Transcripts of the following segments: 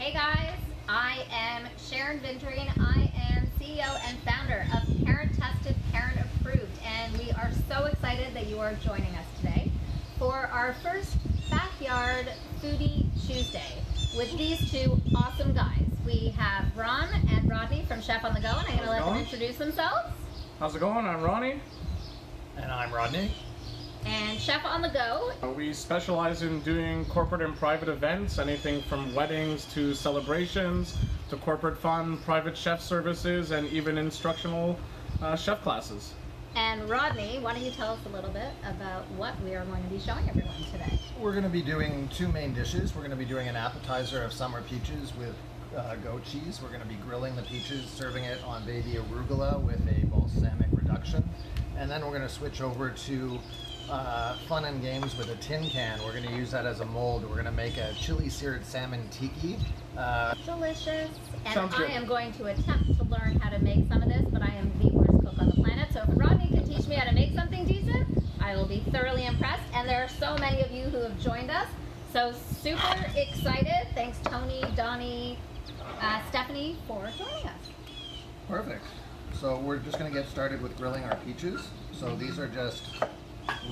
Hey guys, I am Sharon Vinderine. I am CEO and founder of Parent Tested, Parent Approved, and we are so excited that you are joining us today for our first Backyard Foodie Tuesday with these two awesome guys. We have Ron and Rodney from Chef on the Go, and I'm going to let them introduce themselves. How's it going? I'm Roni. And I'm Rodney. And Chef on the Go. We specialize in doing corporate and private events, anything from weddings to celebrations to corporate fun, private chef services, and even instructional chef classes. And Rodney, why don't you tell us a little bit about what we are going to be showing everyone today? We're going to be doing two main dishes. We're going to be doing an appetizer of summer peaches with goat cheese. We're going to be grilling the peaches, serving it on baby arugula with a balsamic reduction. And then we're going to switch over to fun and games with a tin can. We're going to use that as a mold. We're going to make a chili seared salmon tiki. Delicious. And Sounds good. I am going to attempt to learn how to make some of this, but I am the worst cook on the planet. So if Rodney can teach me how to make something decent, I will be thoroughly impressed. And there are so many of you who have joined us. So super excited. Thanks Tony, Donnie, Stephanie for joining us. Perfect. So we're just going to get started with grilling our peaches. So these are just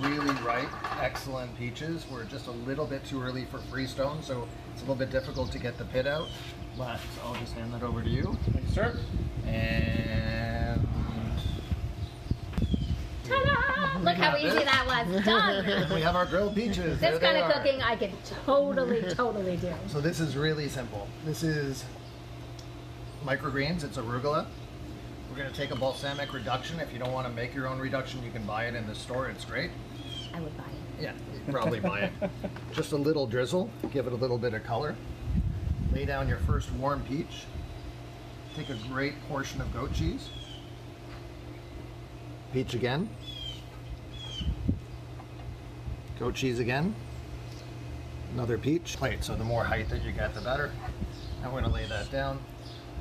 really ripe, excellent peaches. We're just a little bit too early for freestone, so it's a little bit difficult to get the pit out. But I'll just hand that over to you. Thank you, sir. And Ta-da! Look how easy that was. Done. we have our grilled peaches. This There they kind of are. cooking I could totally do. So this is really simple. This is microgreens. It's arugula. We're going to take a balsamic reduction. If you don't want to make your own reduction, you can buy it in the store. It's great. I would buy it. Yeah, you'd probably buy it. Just a little drizzle. Give it a little bit of color. Lay down your first warm peach. Take a great portion of goat cheese. Peach again. Goat cheese again. Another peach. Plate, so the more height that you get, the better. Now we're going to lay that down.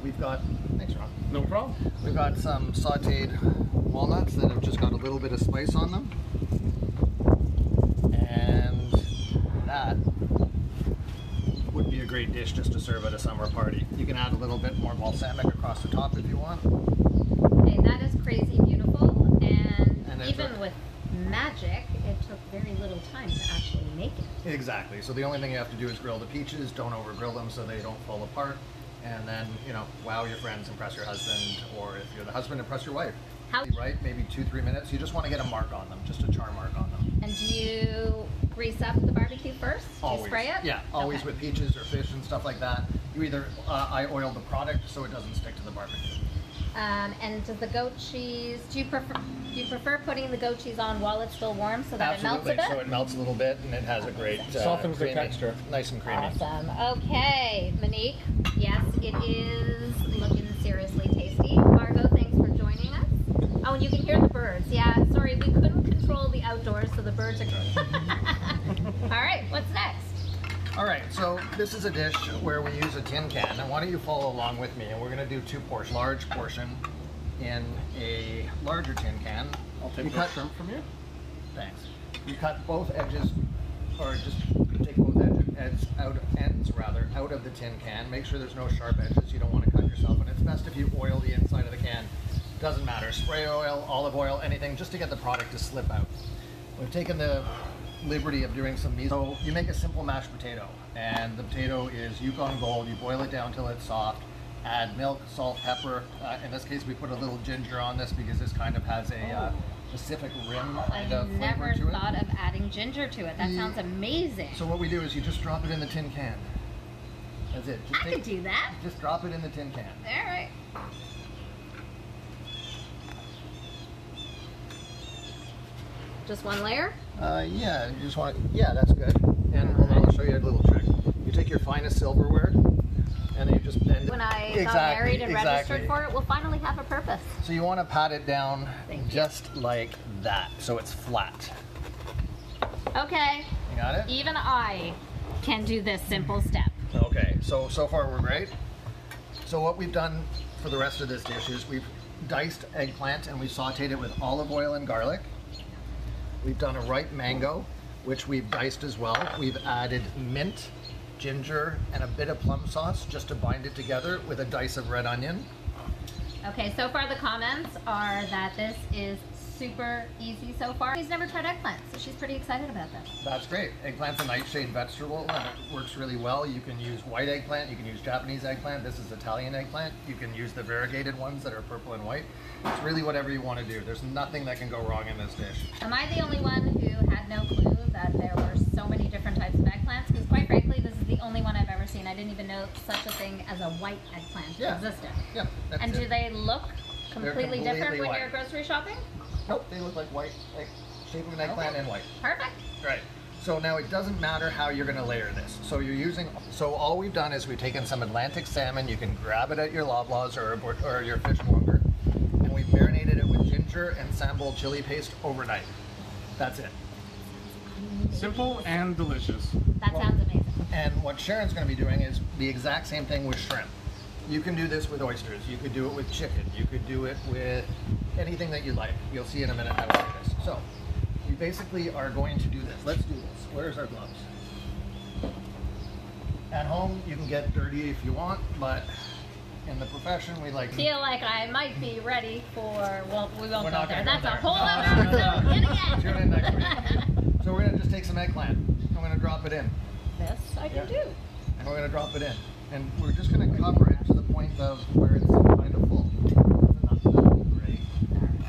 We've got, thanks Ron. No problem. We've got some sauteed walnuts that have just got a little bit of spice on them. And that would be a great dish just to serve at a summer party. You can add a little bit more balsamic across the top if you want. Hey, that is crazy beautiful, and it's even with magic, it took very little time to actually make it. Exactly. So the only thing you have to do is grill the peaches. Don't over grill them so they don't fall apart. And then, you know, wow your friends, impress your husband, or if you're the husband, impress your wife. How? Right? Maybe 2-3 minutes. You just want to get a mark on them, just a char mark on them. And do you grease up the barbecue first? Do you spray it? Yeah, always Okay. with peaches or fish and stuff like that. You either, I oil the product so it doesn't stick to the barbecue. And does the goat cheese, do you prefer putting the goat cheese on while it's still warm so that Absolutely. it melts a bit? So it melts a little bit and it has a great Softens the creamy, texture. nice and creamy. Awesome. Okay, Monique. Yes, it is looking seriously tasty. Margot, thanks for joining us. Oh, and you can hear the birds. Yeah, sorry, we couldn't control the outdoors, so the birds are good. All right, what's next? All right, so this is a dish where we use a tin can. And why don't you follow along with me? And we're going to do two portions. Large portion in a larger tin can. I'll take You the cut- shrimp from you. Thanks. You cut both edges, or just take both ends out of the tin can. Make sure there's no sharp edges. You don't want to cut yourself. And it's best if you oil the inside of the can. Doesn't matter. Spray oil, olive oil, anything, just to get the product to slip out. We've taken the liberty of doing some miso. So you make a simple mashed potato, and the potato is Yukon Gold. You boil it down till it's soft. Add milk, salt, pepper. In this case, we put a little ginger on this because this kind of has a Pacific Rim kind of I've never flavor to it. thought of adding ginger to it. That sounds amazing. So what we do is you just drop it in the tin can. That's it. Just I could do that. Just drop it in the tin can. All right. Just one layer? Yeah, you just want. Yeah, that's good. And hold on, I'll show you a little trick. You take your finest silverware, and then you just bend it. When I got married and registered for it, will finally have a purpose. So you want to pat it down Thank you. just like that, so it's flat. Okay, You got it? even I can do this simple step. Okay, so far we're great. So what we've done for the rest of this dish is we've diced eggplant and we've sauteed it with olive oil and garlic. We've done a ripe mango, which we've diced as well. We've added mint, ginger, and a bit of plum sauce just to bind it together with a dice of red onion. Okay, so far the comments are that this is super easy so far. She's never tried eggplant, so she's pretty excited about this. That's great. Eggplant's a nightshade vegetable and it works really well. You can use white eggplant, you can use Japanese eggplant. This is Italian eggplant. You can use the variegated ones that are purple and white. It's really whatever you want to do. There's nothing that can go wrong in this dish. Am I the only one who had no clue that there were so many different types of eggplants? Because quite frankly, this is the only one I've ever seen. I didn't even know such a thing as a white eggplant existed. Yeah, that's And it. do they look completely different completely when white. you're grocery shopping? Nope, they look like white, like shape of an eggplant Okay. and white. Perfect. Right. So now it doesn't matter how you're going to layer this. So all we've done is we've taken some Atlantic salmon. You can grab it at your Loblaws or your fishmonger, and we've marinated it with ginger and sambal chili paste overnight. That's it. Simple and delicious. That sounds amazing. And what Sharon's going to be doing is the exact same thing with shrimp. You can do this with oysters. You could do it with chicken. You could do it with anything that you like. You'll see in a minute how to do this. So you basically are going to do this. Let's do this. Where's our gloves? At home, you can get dirty if you want, but in the profession, we like. Feel like I might be ready for, well, we won't We're go not there. gonna That's go a there. whole No, other no, no, episode. no. Yet Tune in next week. So we're gonna just take some eggplant. I'm gonna drop it in, This I can Yeah. do. and we're gonna drop it in, and we're just gonna cover it to the point of where it's kind of full. That's enough. That'll be great.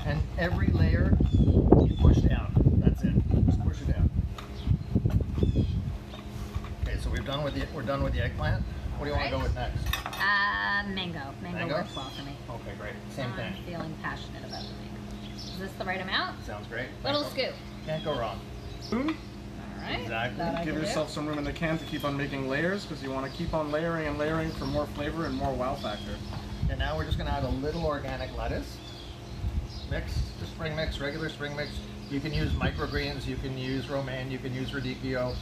And every layer you push down. That's it. Just push it down. Okay, so we're done with the eggplant. What do you want to go with next? Mango. Mango Mango? works well for me. Okay, great. Same I'm thing. feeling passionate about the mango. Is this the right amount? Sounds great. Little Can't scoop. Can't go wrong. Spoon. All right. Exactly. That I Give can do. yourself some room in the can to keep on making layers because you want to keep on layering and layering for more flavor and more wow factor. And now we're just going to add a little organic lettuce. Mix, just spring mix, regular spring mix. You can use microgreens, you can use romaine, you can use radicchio,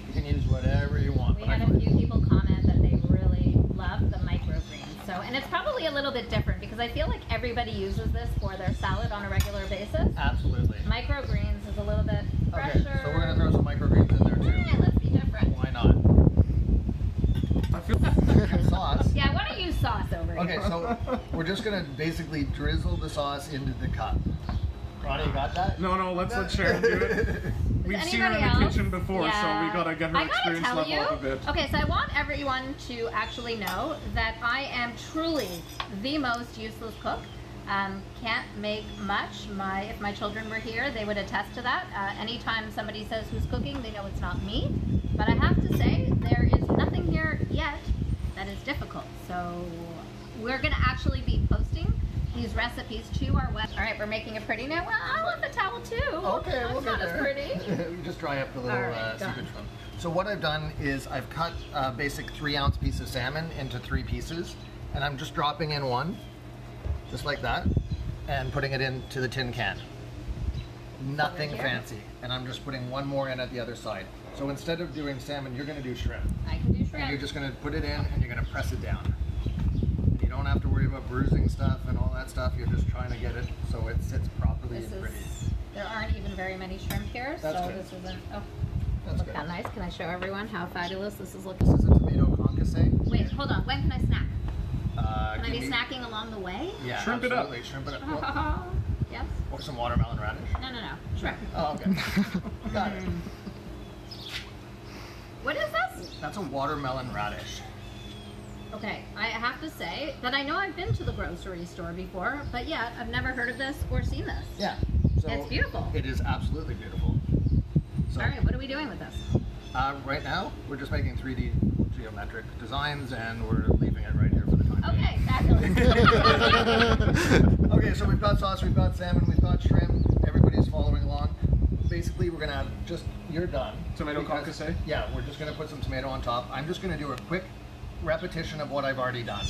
you can use whatever you want. We But I had a find- few people comment that they really love the microgreens. So, and it's probably a little bit different because I feel like everybody uses this for their salad on a regular basis. Absolutely. Microgreens is a little bit Okay, fresher. so we're going to throw some microgreens in there too. Yeah, let's be different. Why not? I feel And sauce. Yeah, why don't you sauce over here? Okay, so we're just going to basically drizzle the sauce into the cup. Ronnie, you got that? no, let's let Sharon do it. We've seen her in the Anybody else? kitchen before, so we gotta get her I gotta experience tell level you, up a bit. Okay, so I want everyone to actually know that I am truly the most useless cook. Can't make much. If my children were here, they would attest to that. Anytime somebody says who's cooking, they know it's not me. But I have to say, there is nothing here yet that is difficult. So we're gonna actually be posting these recipes to our web. All right, we're making it pretty now. Well, I want the towel too. Okay, It's we'll not get as there. pretty. We just dry up the little All right, done. seepage film. So what I've done is I've cut a basic 3-ounce piece of salmon into 3 pieces, and I'm just dropping in one, just like that, and putting it into the tin can. Nothing here. fancy. And I'm just putting one more in at the other side. So instead of doing salmon, you're going to do shrimp. I can do And shrimp. you're just going to put it in and you're going to press it down. You don't have to worry about bruising stuff and all that stuff. You're just trying to get it so it sits properly This and pretty. is, there aren't even very many shrimp here, That's so good. this isn't, oh, That's look good. how nice. Can I show everyone how fabulous this is looking? This is a tomato concasse. Wait, hold on. When can I snack? Can I give be me- snacking along the way? Yeah, Shrimp it up. absolutely. Shrimp it up. Well, Yes? or some watermelon radish. No. Shrimp. Oh, okay. Got it. What is this? That's a watermelon radish. Okay, I have to say that I know I've been to the grocery store before, but yet I've never heard of this or seen this. Yeah. So It's beautiful. It is absolutely beautiful. So, All right, what are we doing with this? right now, we're just making 3D geometric designs, and we're leaving it right here for the time being. Okay, fabulous. Okay, so we've got sauce, we've got salmon, we've got shrimp. Everybody's following along. Basically, we're gonna have you're done. Tomato Because- concasse? Yeah, we're just gonna put some tomato on top. I'm just gonna do a quick repetition of what I've already done.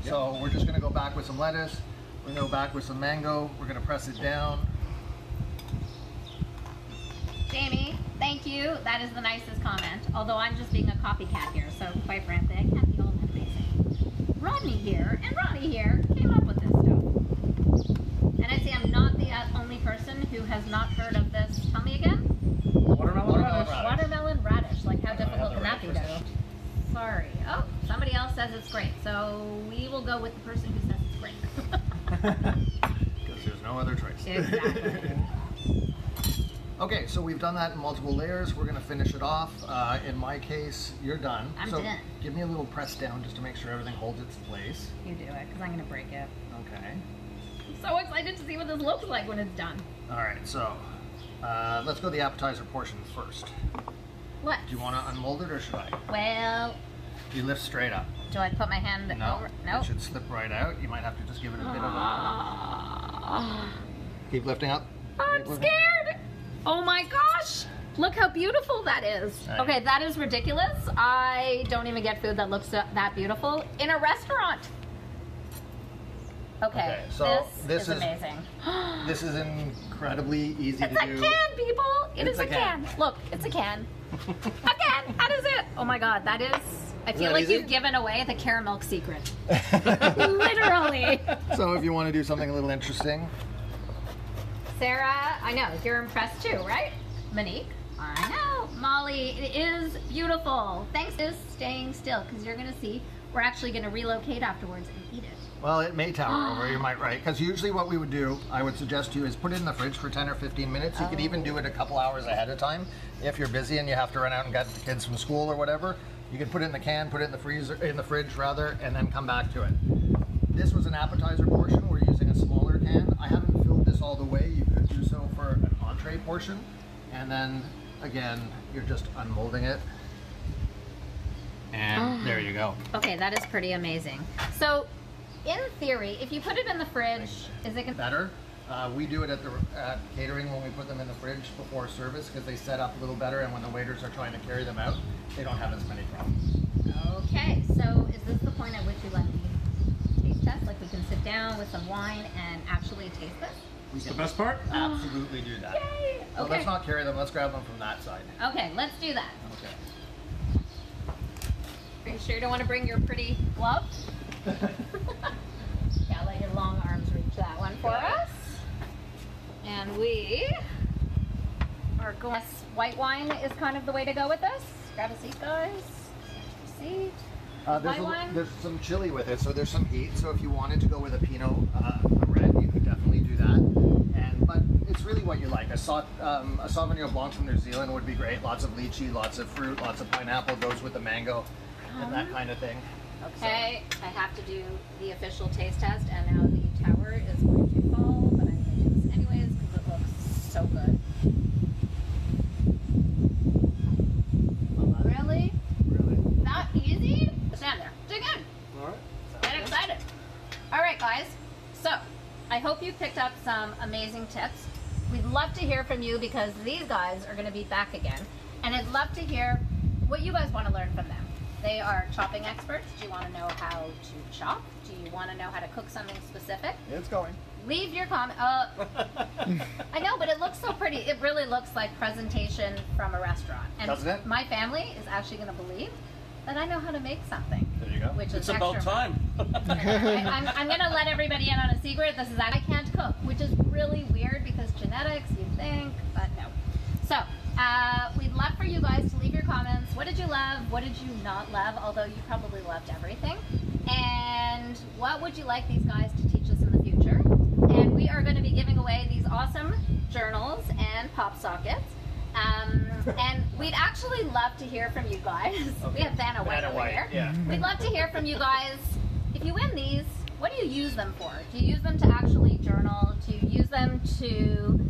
So we're just gonna go back with some lettuce. We're gonna go back with some mango. We're gonna press it down. Jamie, thank you. That is the nicest comment. Although I'm just being a copycat here, so quite frankly, I can't be all that amazing. Rodney here and Ronnie here came up with this stuff. And I see I'm not the only person who has not heard of this. Tell me again. Watermelon radish. radish. Watermelon radish. Like how I have difficult the can that be right to do? calamari. Oh, somebody else says it's great, so we will go with the person who says it's great. Because there's no other choice. Exactly. Okay, so we've done that in multiple layers. We're gonna finish it off. In my case, you're done. I'm so done. Give me a little press down just to make sure everything holds its place. You do it, because I'm going to break it. Okay. I'm so excited to see what this looks like when it's done. All right, so let's go the appetizer portion first. What? Do you want to unmold it or should I? Well, You lift straight up. do I put my hand No, over? No. it should slip right out. You might have to just give it a bit of a... Keep lifting up. I'm Keep lifting. scared. Oh my gosh. Look how beautiful that is. Right. Okay, that is ridiculous. I don't even get food that looks that beautiful in a restaurant. Okay, so this is amazing. This is incredibly easy It's to a do. can, people. It's Is a a can. can. Look, it's a can. A can. That is it. Oh my god, that is. I feel that like easy? you've given away the caramel secret. Literally. So if you want to do something a little interesting, Sarah, I know you're impressed too, right? Monique, I know. Molly, it is beautiful. Thanks for staying still, because you're gonna see we're actually gonna relocate afterwards and eat it. well, it may tower over, you might, right? Because usually what we would do, I would suggest to you, is put it in the fridge for 10 or 15 minutes. You could even do it a couple hours ahead of time. If you're busy and you have to run out and get the kids from school or whatever, you can put it in the can, put it in the freezer, in the fridge rather, and then come back to it. This was an appetizer portion. We're using a smaller can. I haven't filled this all the way. You could do so for an entree portion. And then, again, you're just unmolding it. And there you go. Okay, that is pretty amazing. So, in theory, if you put it in the fridge, is it gonna... Better. We do it at catering when we put them in the fridge before service because they set up a little better, and when the waiters are trying to carry them out, they don't have as many problems. Okay, so is this the point at which we let the taste test? Like we can sit down with some wine and actually taste this? It's the best part. Absolutely do that. Yay! So Okay. let's not carry them. Let's grab them from that side. Okay, let's do that. Okay. Are you sure you don't want to bring your pretty glove? Yeah, let your long arms reach that one for us. And we are going. White wine is kind of the way to go with this. Grab a seat, guys. Seat. White wine. There's some chili with it, so there's some heat. So if you wanted to go with a Pinot red, you could definitely do that. But it's really what you like. A Sauvignon Blanc from New Zealand would be great. Lots of lychee, lots of fruit, lots of pineapple goes with the mango, and that kind of thing. Okay, I have to do the official taste test, and now the tower is going to fall, but I'm going to do this anyways because it looks so good. Really? Really? That easy? Stand there. Dig in. All right. Get excited. All right, guys. So, I hope you picked up some amazing tips. We'd love to hear from you because these guys are going to be back again. And I'd love to hear what you guys want to learn from them. They are chopping experts. Do you want to know how to chop? Do you want to know how to cook something specific? It's going. Leave your comment. I know, but it looks so pretty. It really looks like presentation from a restaurant. And Doesn't it? my family is actually going to believe that I know how to make something. There you go. Which is It's about extra fun. time. I'm going to let everybody in on a secret. This is I can't cook, which is really weird because genetics, you'd think, but no. So, we'd love for you guys to leave your comments. What did you love? What did you not love? Although you probably loved everything. And what would you like these guys to teach us in the future? And we are going to be giving away these awesome journals and pop sockets. And we'd actually love to hear from you guys. Okay. We have Vanna White Vanna over White, here. yeah. We'd love to hear from you guys. If you win these, what do you use them for? Do you use them to actually journal? Do you use them to,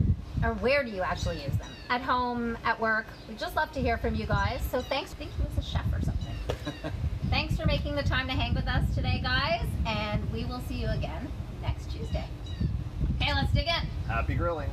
or where do you actually use them? At home, at work? We'd just love to hear from you guys. So thanks. I think he was a chef or something. Thanks for making the time to hang with us today, guys. And we will see you again next Tuesday. Okay, let's dig in. Happy grilling.